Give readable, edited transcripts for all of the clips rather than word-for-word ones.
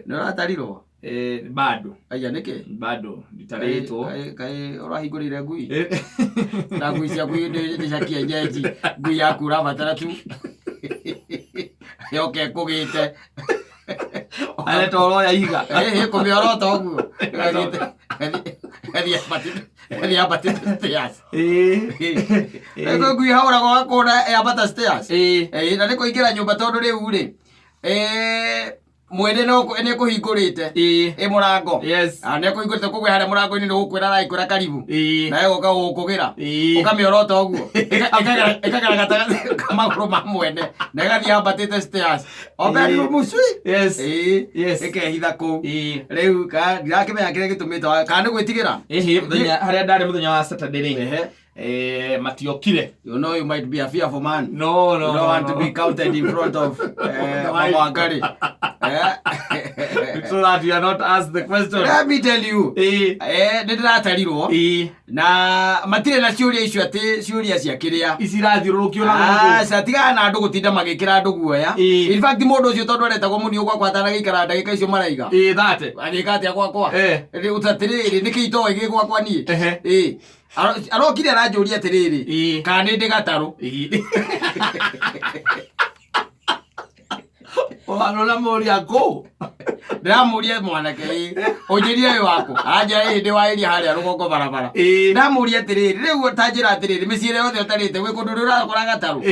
No atarirwo. Bado. Aya niki? Bado. Nditaretwo. Kai urahingurire ngui. Na ngui cia ngui ndicakia njeji. Ngui yaku urabatara tu. Yoke kugite. Ale toro ya iga. Kumiorota uguo. Kathi abate stairs. Ego ngui haura kwa kona abata stairs. Na niko ingira nyumba tondu riu ri. Mwene no ene kuhingurite murango ne kuhingurite kugwe hare murango ini no gukwira rai kwira karibu na ego ka gukugira ukamiorota uguo ikagara gataga kamaguru ma mwene na gathi ambatite stairs oberi musui ikehitha ku riu ka ndirakimenya kire gitumite kana gwitigira muthenya haria ndari muthenya wa Saturday matiokire. You know you might be a fearful man. No. You don't want to be counted in front of Mama Wangari. So that you are not asked the question. Let me tell you. Ndiratariro. Na matire na ciuria icio ati ciuria cia kiria. Icirathiurukio na mundu. Satiga na andu gutinda magikira andu guoya. In fact mundu ucio tondu aretagwo munio kwa kwatana gikara ndagika icio maraiga. Thate. Agika atia kwa. Utatiri nikito igi kwa ni. Arokire aranjuria atiriri kana ndi gataru Ona muria ko ndamuria mwanake unjirie uyu wako anja hindi wa iria haria rugongo barabara ndamuria atiriri riu tanjira atiriri micire yothe utarite gwi kundu urakora gataru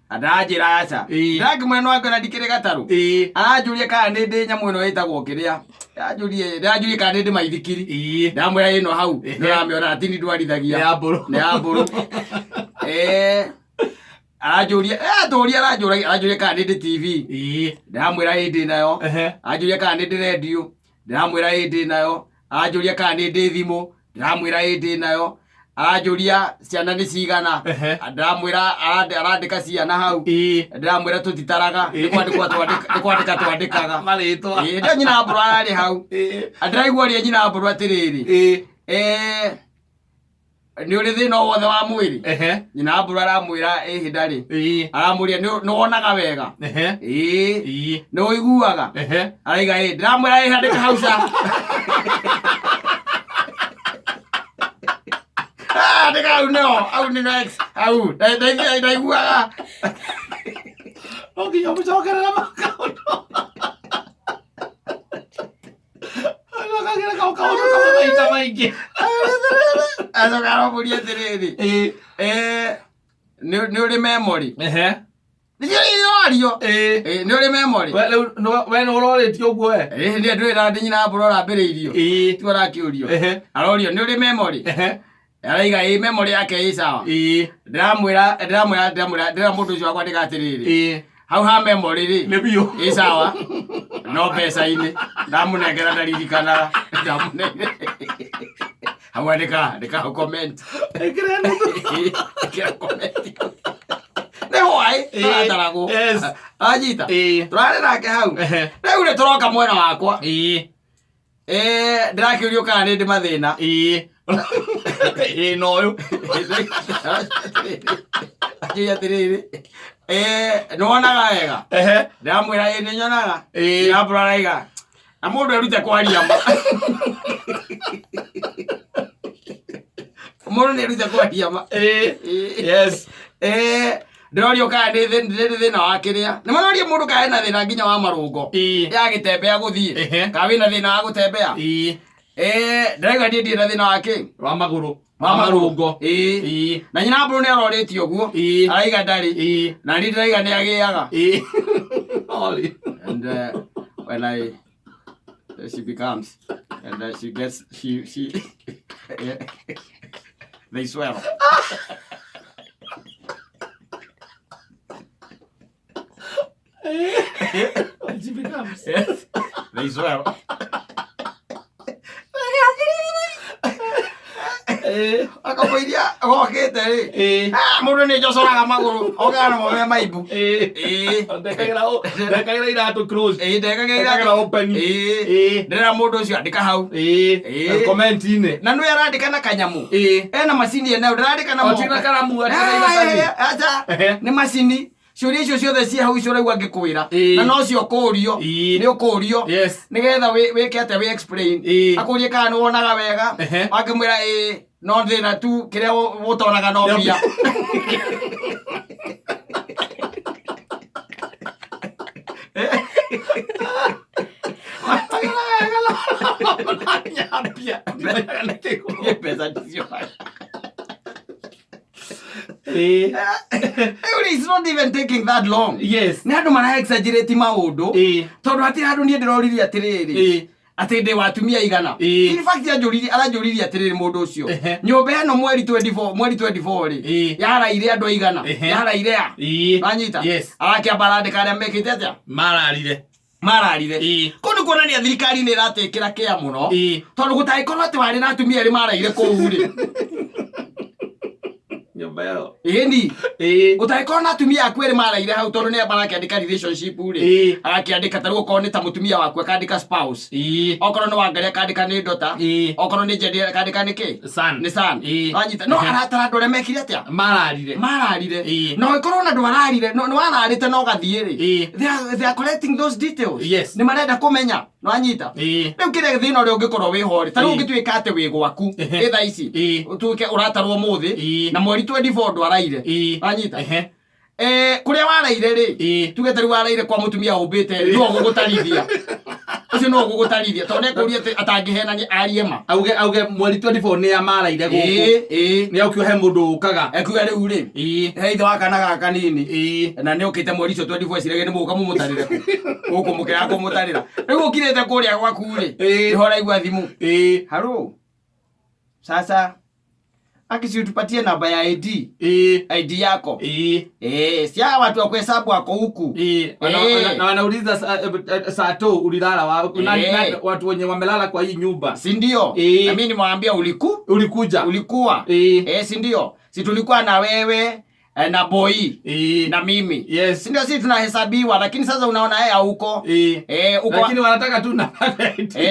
andanjira aca ndakimwena wangu na ndikire gataru aranjuria kana ndi nyamu ino itagwo kiria ndajurie kana ndi maithikiri ndamwira ino hau ndamwira atini ndwarithagia ne aburu aranjuria kana ndi TV ndamwira hindi nayo aranjuria kana ndi radio ndamwira hindi nayo aranjuria kana ndi thimu ndamwira hindi nayo aranjuria ciana ni cigana ndamwira arandika ciana hau ndamwira tutitaraga nikwandika twandikaga maritwa ndio nyina mburu arari hau ndiraigua ria nyina mburu atiriri ni uri thina wothe wa mwiri nyina mburu aramwira hindari aramuria ni wonaga wega ni uiguaga araiga ndiramwira ndika hau ca ndika hau no au ni next au ndaiguaga okinya mucokerera makaundo kagira kaundo kama maita maingi azogaro muria tiriri ni uri memory Ndio ni uri memory we no uroretio guo we ndi ndwira ndi nyina mburu arambiriirio tu arakiurio arorio ni uri memory araiga memory yake sawa ndramwira mundu ucio akwa ndigatiriri hau ha memory ri ni bio sawa no pesa ini ndamunengera ndaririkana ndamunengera hau ndika comment kira comment ne hoai atarago ajita turare nake hau riu ri turoka mwena wakwa ndirakiurio kana ndi mathina no yo ajia tiriri nwonaga wega ndamwira ni nyonaga ndambura raiga na mundu erute kwaria ma mundu ni erute kwaria ma yes ndorio kana ndi thina wa kiria ni manoria mundu kana na thina nginya wa marungo ya gitembea guthie ka wina thina wa gutembea ndaiga ndi na thina wake wa maguru wa marungo na nyina mburu ni aroretio guo araiga ndari na ndi ndaiga ni agiaga and when she becomes and she gets she they swear when she becomes they swear akapoiria gokite ri mundu ni jocoraga maguru ogana mowe maibu ndekagira iratu close ndekagira open ndira mundu ucio andika hau comment ine na ndu arandika na kanyamu ena macini ene ndirandika na moko kana karamu acha ni macini ciuria icio ciothe cia hau icio raigua ngikwira na no cio kurio ni ukurio nigetha wike atia we explain akurie kana ni wonaga wega akimwira no thina tu kiria utonaga no bia It's not even taking that long. Yes. Ni andu mara exaggerate maundu tondu ati andu nie ndiroririe atiriri ati ndi watumia igana. In fact aranjuririe atiriri mundu ucio nyumba eno mweri 24 ri yaraire andu igana yaraire anyita arakia barande karia mekite atia mararire kundu kuonania thirikari ni iratekira kia muno tondu gutaikorwo ati wari na atumia ri maraire kuu ri nyumba yao ni utaikona na atumia akwere maraire hau tondu ni abana akiandika relationship ri akiandika taruo ko ni ta mutumia waku akandika spouse okorwo no wangaria akandika ni daughter okorwo ni gender akandika ni ki ni son anyita no aratara ndore mekire atia mararire no ikorwo na ndwararire no wararite no gathie ri they are collecting those details ni marenda kumenya no anyita riu kire thina uri ungikorwo wi hori taruo ngituika ate wi gwaku etha ici utuke uratarwo muthi na mweri 24 ndwaraire anyita kuria waraire ri tuge tari waraire kwa mutumia umbite no gugutarithia ucio no gugutarithia tondu ekuria atangihena ni ariema auge mweri 24 ni amaraire guku ni aukio he mundu ukaga ekuga riu ri he ithe wakana gaka nini na ni ukite mweri cio 24 cirege ni muka mumutarire guku mukira kumutarira riu ukirete kuria gwaku ri ni hora igwa thimu haro sasa akisi tupatie namba ya ID yako sia watu wa kuhesabu wako huku na wanauliza saa tu ulilala watu wenye wamelala kwa hii nyumba si ndio na mimi nimwambia ulikuwa si ndio si tulikuwa na wewe na boy na mimi si ndio sisi tunahesabiwa lakini sasa unaona yeye huko lakini wanataka tu na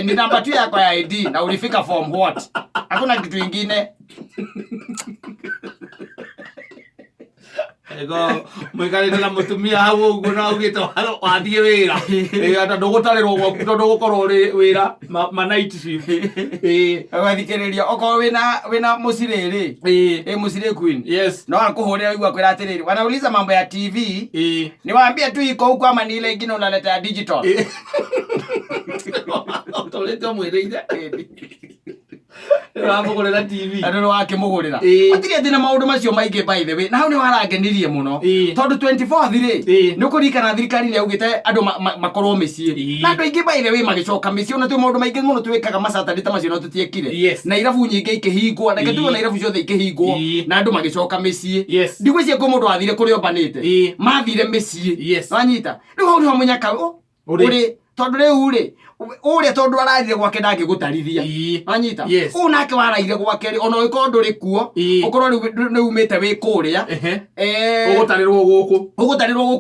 ni namba tu yako ya ID na ulifika form what hakuna kitu kingine ego mwikari na mutumia hau ugu na ugite wathie wira ata ndugutariro gwaku tondu gukorwo ri wira ma night shift agathikiriria oko wina musiriri musire queen no akuhurira igwa kwira atiriri wanauliza mambo ya TV niwaambie tu iko huko ama ni ile ingine unaleta ya digital utoleta mwiriire Ramugurira TV. Ando wake mugurira. Atire thina maundu macio maingi by the way. Na hau ni warangenirie muno. Tondu 24 thire. Nukurikana thirikari ni augite andu makorwo micii. Na andu aingi by the way magicoka micii ona tu maundu maingi muno twikaga masatari ta macio no tutiekire. Na irabu nyingi ikihingwo na getugo na irabu ciothe ikihingwo na andu magicoka micii. Ndigwicie ko mundu athire kuri ombanite. Mathire micii. Wanyita. Riu hau ni munyaka uri tondu riu ri uria tondu ararire gwake ndangi gutarithia anyita unake waraire gwake ri ona iko nduri kuo ukorwo ni umite wi kuria ugutarirwo guku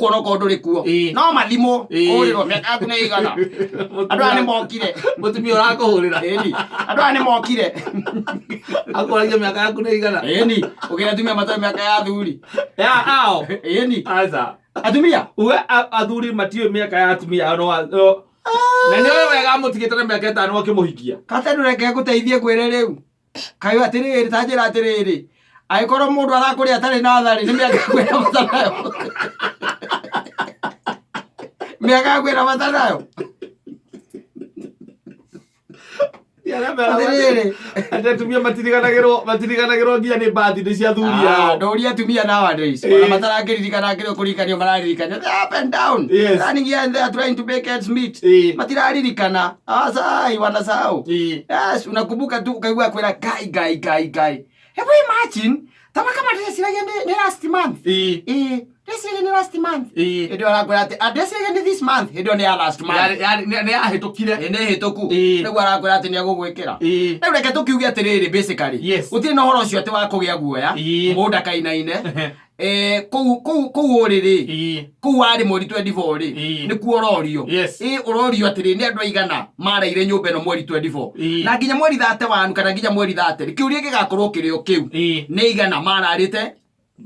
ona ko nduri kuo no mathimo urirwo miaka yaku ni igana andu ani mokire mutumia urakuhurira andu ani mokire akoragia miaka yaku ni igana ugira tumia mata miaka ya thuri ao aza atumia uwe athuri matiyo miaka ya atumia no na ni wega mutigite na miaka 5 akimuhikia kata ndureke guteithie kwire riu kayo atiriri tajira atiriri aikorwo mundu arakuri atari na thari ni miaka kwira matanayo miaka kwira matanayo ate tumia matiriganagirwo nginya ni bathi ni cia thuri yao ndoria tumia nowadays ona matarangirikanagirwo kurikanio mararirikana up and down running here and they are trying to make ends meet matiraririkana asai wanasahau unakumbuka tu ukaigua kwera guy hebu imagine tama kama desiragia ni last month desiragia ni last month ndio arakwera ati desiragia ni this month ndio ni last month ni ahitukire ni hituku ndio arakwera ati ni agugwikira ndio reke tukiuge atiriri basically utire no horo cio ati wa kugia guoya muda kainaine kou uriri kou ari mweri 24 ri ni kuororio urorio atiri ni andu aigana maraire nyumba eno mweri 24 na nginya mweri 31 kana nginya mweri 30 kiuria gigakorwo kirio kiu ni igana mararite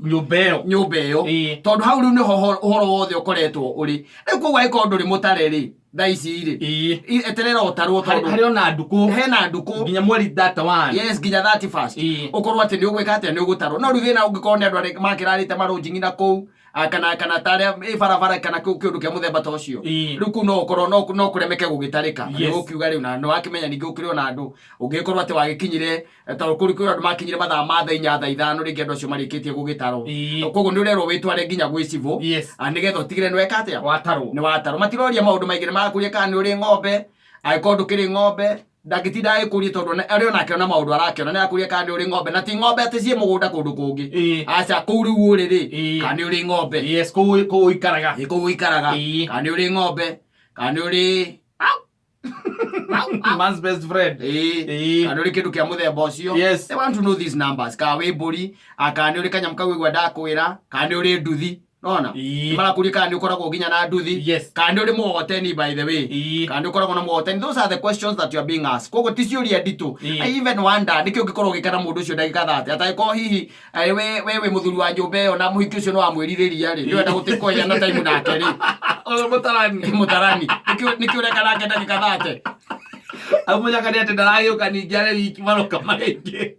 nyumba iyo tondu hau riu niho uhoro wothe ukoretwo uri riu koguo angĩkorwo ndũrĩ mũtare rĩ thaa ici rĩ eterera ũtarwo tondu hari ona nduku hena nduku nginya mweri 31 yes nginya 31st ukorwo ati ni ũgwĩka atĩa nĩ ũgũtarwo no rĩu thĩna ũngĩkorwo nĩ andũ arĩa makĩrarĩte marũnjingi na kũu kana tarĩa barabara kana kĩũndũ kĩa mũthemba ta ũcio rĩu kũu no ũkorwo no kũremeke gũgĩtarĩka nĩ ũkiuga rĩu na nĩwakĩmenya ningĩ ũkĩrĩ ona andũ ũngĩkorwo atĩ wagĩkinyire tondũ kũrĩ andũ makinyire mathaa ma thaa 4 thaa 5 rĩngĩ andũ acio marĩkĩtie gũgĩtarwo koguo nĩ ũrerwo wĩtware nginya gwĩ civil nĩgetha ũtigĩre nĩweka atĩa nĩ watarwo matiroria maũndũ maingĩ nĩmagakũria kana nĩ ũrĩ ng'ombe angĩkorwo ndũkĩrĩ ng'ombe ndagĩtinda agĩkũria tondũ arĩ ona akĩona maũndũ arakĩona nĩ akũria kana nĩ ũrĩ ng'ombe na ti ng'ombe atĩ ciĩ mũgũnda kũndũ kũngĩ aca kũu rĩu ũrĩ rĩ kana nĩ ũrĩ ng'ombe kũu ikaraga kana nĩ ũrĩ ng'ombe kana nĩ ũrĩ man's best friend kana nĩ ũrĩ kĩndũ kĩa mũthemba ũcio they want to know these numbers kana wĩ mbũri kana nĩ ũrĩ kanyamũ kau igua ndakwĩra kana nĩ ũrĩ nduthi nona marakuria kana nĩ ũkoragwo nginya na nduthi kana nĩ ũrĩ mũhoteni by the way kana nĩ ũkoragwo na mũhoteni those are the questions that you are being asked koguo ti ciũria nditũ I even wonder nĩkĩ ũngĩkorwo ũgĩkana mũndũ ũcio ndagĩka 30 atagĩkorwo hihi we mũthuri wa nyũmba ĩyo na mũhiki ũcio nĩ wamwĩrirĩria rĩ nĩwenda gũtĩkoya na time nake rĩ mũtarani nĩkĩ ũreka nake ndagĩka 30 amũnyaka nĩ atĩ ndaragĩũka ningĩ arĩ wiki maroka maingĩ